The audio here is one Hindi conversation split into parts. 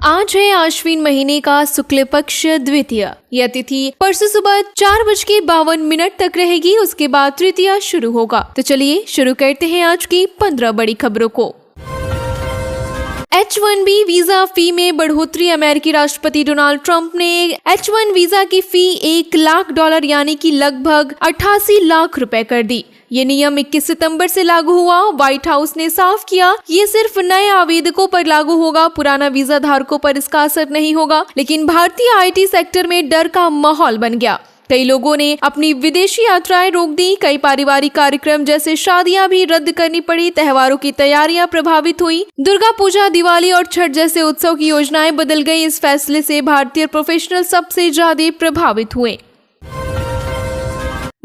आज है आश्विन महीने का शुक्ल पक्ष द्वितीय। यह तिथि परसों सुबह 4:52 तक रहेगी। उसके बाद तृतीया शुरू होगा। तो चलिए शुरू करते हैं आज की 15 बड़ी खबरों को। H-1B वीजा फी में बढ़ोतरी। अमेरिकी राष्ट्रपति डोनाल्ड ट्रंप ने H-1 वीजा की फी $1 लाख यानी कि लगभग 88 लाख रुपए कर दी। ये नियम 21 सितंबर से लागू हुआ। व्हाइट हाउस ने साफ किया ये सिर्फ नए आवेदकों पर लागू होगा, पुराना वीजा धारकों पर इसका असर नहीं होगा। लेकिन भारतीय IT सेक्टर में डर का माहौल बन गया। कई लोगों ने अपनी विदेशी यात्राएं रोक दी। कई पारिवारिक कार्यक्रम जैसे शादियां भी रद्द करनी पड़ी। त्योहारों की तैयारियां प्रभावित हुई। दुर्गा पूजा, दिवाली और छठ जैसे उत्सव की योजनाएं बदल गई। इस फैसले से भारतीय प्रोफेशनल सबसे ज्यादा प्रभावित हुए।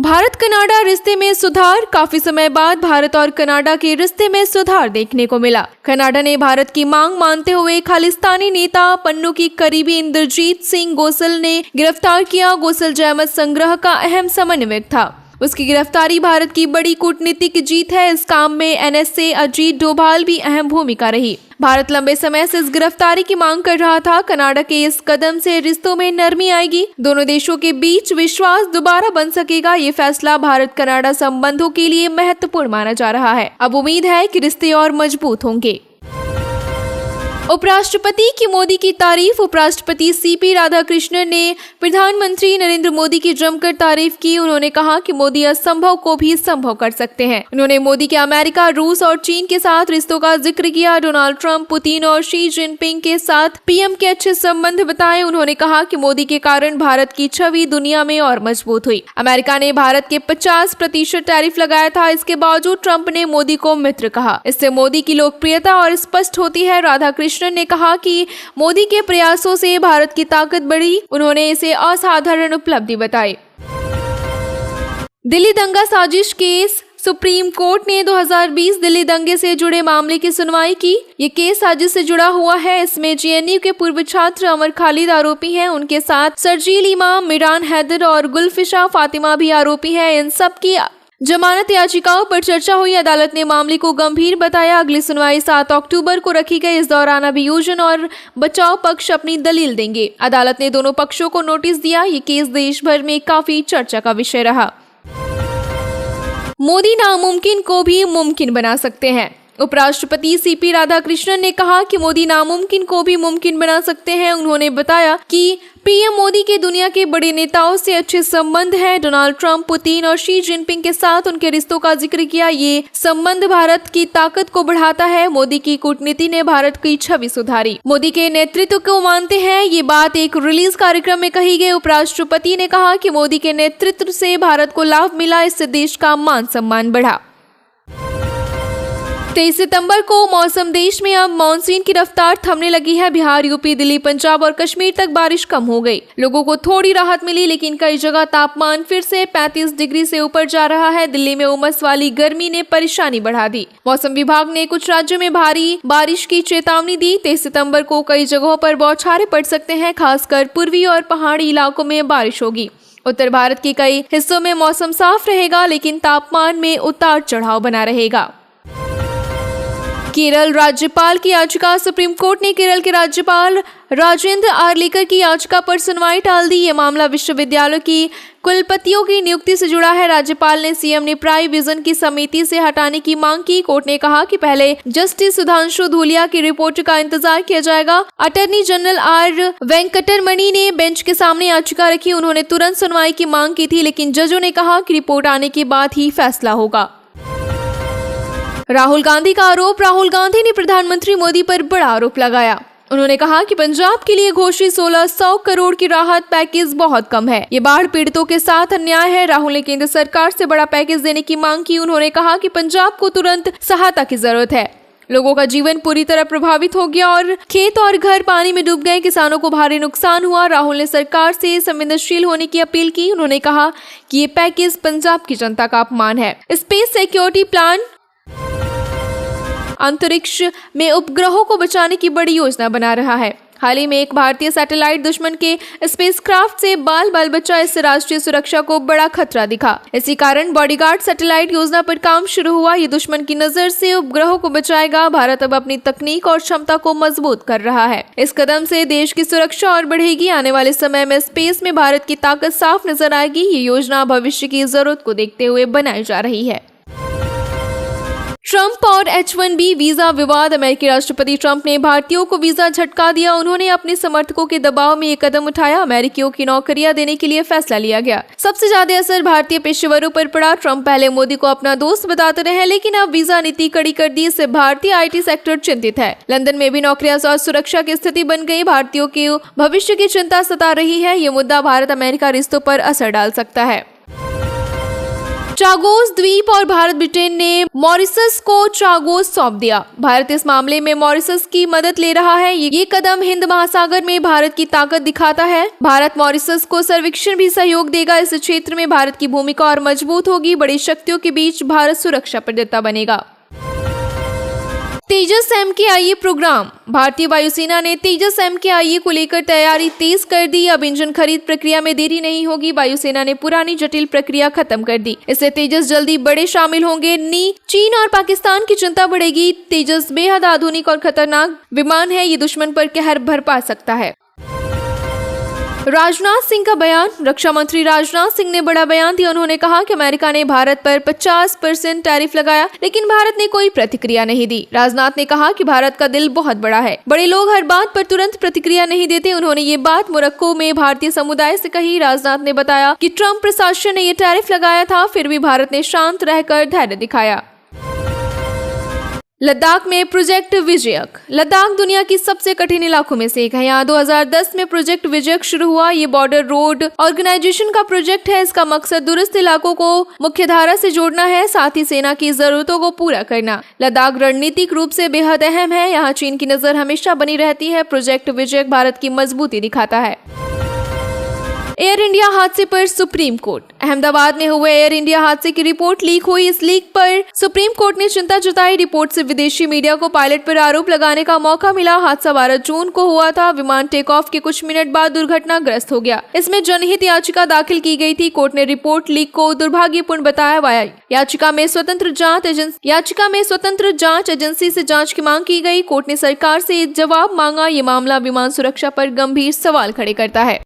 भारत कनाडा रिश्ते में सुधार। काफी समय बाद भारत और कनाडा के रिश्ते में सुधार देखने को मिला। कनाडा ने भारत की मांग मानते हुए खालिस्तानी नेता पन्नू की करीबी इंद्रजीत सिंह गोसल ने गिरफ्तार किया। गोसल जयमत संग्रह का अहम समन्वयक था। उसकी गिरफ्तारी भारत की बड़ी कूटनीतिक जीत है। इस काम में NSA अजीत डोभाल भी अहम भूमिका रही। भारत लंबे समय से इस गिरफ्तारी की मांग कर रहा था। कनाडा के इस कदम से रिश्तों में नरमी आएगी। दोनों देशों के बीच विश्वास दोबारा बन सकेगा। ये फैसला भारत कनाडा संबंधों के लिए महत्वपूर्ण माना जा रहा है। अब उम्मीद है कि रिश्ते और मजबूत होंगे। उपराष्ट्रपति की मोदी की तारीफ। उपराष्ट्रपति CP राधाकृष्णन ने प्रधानमंत्री नरेंद्र मोदी की जमकर तारीफ की। उन्होंने कहा कि मोदी असंभव को भी संभव कर सकते हैं। उन्होंने मोदी के अमेरिका, रूस और चीन के साथ रिश्तों का जिक्र किया। डोनाल्ड ट्रंप, पुतिन और शी जिनपिंग के साथ PM के अच्छे संबंध बताए। उन्होंने कहा कि मोदी के कारण भारत की छवि दुनिया में और मजबूत हुई। अमेरिका ने भारत के 50% टैरिफ लगाया था। इसके बावजूद ट्रंप ने मोदी को मित्र कहा। इससे मोदी की लोकप्रियता और स्पष्ट होती है। राधाकृष्णन ने कहा कि मोदी के प्रयासों से भारत की ताकत बढ़ी। उन्होंने इसे असाधारण उपलब्धि बताई। दिल्ली दंगा साजिश केस। सुप्रीम कोर्ट ने 2020 दिल्ली दंगे से जुड़े मामले की सुनवाई की। ये केस साजिश से जुड़ा हुआ है। इसमें GNU के पूर्व छात्र अमर खालिद आरोपी हैं। उनके साथ सरजील इमाम, मिरान हैदर और गुलफिशा फातिमा भी आरोपी हैं। इन सब की जमानत याचिकाओं पर चर्चा हुई। अदालत ने मामले को गंभीर बताया। अगली सुनवाई 7 अक्टूबर को रखी गई। इस दौरान अभियोजन और बचाव पक्ष अपनी दलील देंगे। अदालत ने दोनों पक्षों को नोटिस दिया। ये केस देश भर में काफी चर्चा का विषय रहा। मोदी नामुमकिन को भी मुमकिन बना सकते हैं। उपराष्ट्रपति CP राधाकृष्णन ने कहा कि मोदी नामुमकिन को भी मुमकिन बना सकते हैं। उन्होंने बताया कि PM मोदी के दुनिया के बड़े नेताओं से अच्छे संबंध हैं। डोनाल्ड ट्रंप, पुतिन और शी जिनपिंग के साथ उनके रिश्तों का जिक्र किया। ये संबंध भारत की ताकत को बढ़ाता है। मोदी की कूटनीति ने भारत की छवि सुधारी। मोदी के नेतृत्व को मानते हैं। ये बात एक रिलीज कार्यक्रम में कही गई। उपराष्ट्रपति ने कहा कि मोदी के नेतृत्व से भारत को लाभ मिला। इससे देश का मान सम्मान बढ़ा। 23 सितंबर को मौसम। देश में अब मानसून की रफ्तार थमने लगी है। बिहार, UP, दिल्ली, पंजाब और कश्मीर तक बारिश कम हो गई। लोगों को थोड़ी राहत मिली, लेकिन कई जगह तापमान फिर से 35 डिग्री से ऊपर जा रहा है। दिल्ली में उमस वाली गर्मी ने परेशानी बढ़ा दी। मौसम विभाग ने कुछ राज्यों में भारी बारिश की चेतावनी दी। 23 सितंबर को कई जगहों पर बौछारें पड़ सकते हैं। खासकर पूर्वी और पहाड़ी इलाकों में बारिश होगी। उत्तर भारत के कई हिस्सों में मौसम साफ रहेगा, लेकिन तापमान में उतार चढ़ाव बना रहेगा। केरल राज्यपाल की याचिका। सुप्रीम कोर्ट ने केरल के राज्यपाल राजेंद्र आर्लेकर की याचिका पर सुनवाई टाल दी। ये मामला विश्वविद्यालयों की कुलपतियों की नियुक्ति से जुड़ा है। राज्यपाल ने CM निप्राई विजन की समिति से हटाने की मांग की। कोर्ट ने कहा कि पहले जस्टिस सुधांशु धूलिया की रिपोर्ट का इंतजार किया जाएगा। अटॉर्नी जनरल R वेंकटरमणि ने बेंच के सामने याचिका रखी। उन्होंने तुरंत सुनवाई की मांग की थी, लेकिन जजों ने कहा कि रिपोर्ट आने के बाद ही फैसला होगा। राहुल गांधी का आरोप। राहुल गांधी ने प्रधानमंत्री मोदी पर बड़ा आरोप लगाया। उन्होंने कहा कि पंजाब के लिए घोषित 1600 करोड़ की राहत पैकेज बहुत कम है। ये बाढ़ पीड़ितों के साथ अन्याय है। राहुल ने केंद्र सरकार से बड़ा पैकेज देने की मांग की। उन्होंने कहा कि पंजाब को तुरंत सहायता की जरूरत है। लोगों का जीवन पूरी तरह प्रभावित हो गया और खेत और घर पानी में डूब गए। किसानों को भारी नुकसान हुआ। राहुल ने सरकार से संवेदनशील होने की अपील की। उन्होंने कहा कि ये पैकेज पंजाब की जनता का अपमान है। स्पेस सिक्योरिटी प्लान अंतरिक्ष में उपग्रहों को बचाने की बड़ी योजना बना रहा है। हाल ही में एक भारतीय सैटेलाइट दुश्मन के स्पेसक्राफ्ट से बाल बाल बचा, इससे राष्ट्रीय सुरक्षा को बड़ा खतरा दिखा। इसी कारण बॉडीगार्ड सैटेलाइट योजना पर काम शुरू हुआ। ये दुश्मन की नजर से उपग्रहों को बचाएगा। भारत अब अपनी तकनीक और क्षमता को मजबूत कर रहा है। इस कदम से देश की सुरक्षा और बढ़ेगी। आने वाले समय में स्पेस में भारत की ताकत साफ नजर आएगी। ये योजना भविष्य की जरूरत को देखते हुए बनाई जा रही है। ट्रंप और H-1B वीजा विवाद। अमेरिकी राष्ट्रपति ट्रंप ने भारतीयों को वीजा झटका दिया। उन्होंने अपने समर्थकों के दबाव में ये कदम उठाया। अमेरिकियों की नौकरियां देने के लिए फैसला लिया गया। सबसे ज्यादा असर भारतीय पेशेवरों पर पड़ा। ट्रंप पहले मोदी को अपना दोस्त बताते रहे, लेकिन अब वीजा नीति कड़ी कर दी। इससे भारतीय IT सेक्टर चिंतित है। लंदन में भी नौकरियां और सुरक्षा की स्थिति बन गई। भारतीयों के भविष्य की चिंता सता रही है। ये मुद्दा भारत अमेरिका रिश्तों पर असर डाल सकता है। चागोस द्वीप और भारत ब्रिटेन ने मॉरिशस को चागोस सौंप दिया। भारत इस मामले में मॉरिशस की मदद ले रहा है। ये कदम हिंद महासागर में भारत की ताकत दिखाता है। भारत मॉरिशस को सर्वेक्षण भी सहयोग देगा। इस क्षेत्र में भारत की भूमिका और मजबूत होगी। बड़ी शक्तियों के बीच भारत सुरक्षा प्रदाता बनेगा। तेजस MKIA प्रोग्राम। भारतीय वायुसेना ने तेजस MKIA को लेकर तैयारी तेज कर दी। अब इंजन खरीद प्रक्रिया में देरी नहीं होगी। वायुसेना ने पुरानी जटिल प्रक्रिया खत्म कर दी। इससे तेजस जल्दी बड़े शामिल होंगे। चीन और पाकिस्तान की चिंता बढ़ेगी। तेजस बेहद आधुनिक और खतरनाक विमान है। ये दुश्मन पर कहर बरपा सकता है। राजनाथ सिंह का बयान। रक्षा मंत्री राजनाथ सिंह ने बड़ा बयान दिया। उन्होंने कहा कि अमेरिका ने भारत पर 50% टैरिफ लगाया, लेकिन भारत ने कोई प्रतिक्रिया नहीं दी। राजनाथ ने कहा कि भारत का दिल बहुत बड़ा है। बड़े लोग हर बात पर तुरंत प्रतिक्रिया नहीं देते। उन्होंने ये बात मोरक्को में भारतीय समुदाय से कही। राजनाथ ने बताया कि ट्रंप प्रशासन ने ये टैरिफ लगाया था, फिर भी भारत ने शांत रहकर धैर्य दिखाया। लद्दाख में प्रोजेक्ट विजयक। लद्दाख दुनिया की सबसे कठिन इलाकों में से एक है। यहाँ 2010 में प्रोजेक्ट विजयक शुरू हुआ। ये बॉर्डर रोड ऑर्गेनाइजेशन का प्रोजेक्ट है। इसका मकसद दूरस्थ इलाकों को मुख्यधारा से जोड़ना है, साथ ही सेना की जरूरतों को पूरा करना। लद्दाख रणनीतिक रूप से बेहद अहम है। यहाँ चीन की नजर हमेशा बनी रहती है। प्रोजेक्ट विजयक भारत की मजबूती दिखाता है। एयर इंडिया हादसे पर सुप्रीम कोर्ट। अहमदाबाद में हुए एयर इंडिया हादसे की रिपोर्ट लीक हुई। इस लीक पर सुप्रीम कोर्ट ने चिंता जताई। रिपोर्ट से विदेशी मीडिया को पायलट पर आरोप लगाने का मौका मिला। हादसा 12 जून को हुआ था। विमान टेक ऑफ के कुछ मिनट बाद दुर्घटनाग्रस्त हो गया। इसमें जनहित याचिका दाखिल की गई थी। कोर्ट ने रिपोर्ट लीक को दुर्भाग्यपूर्ण बताया। याचिका में स्वतंत्र जांच एजेंसी से जांच की मांग की गई। कोर्ट ने सरकार से जवाब मांगा। ये मामला विमान सुरक्षा पर गंभीर सवाल खड़े करता है।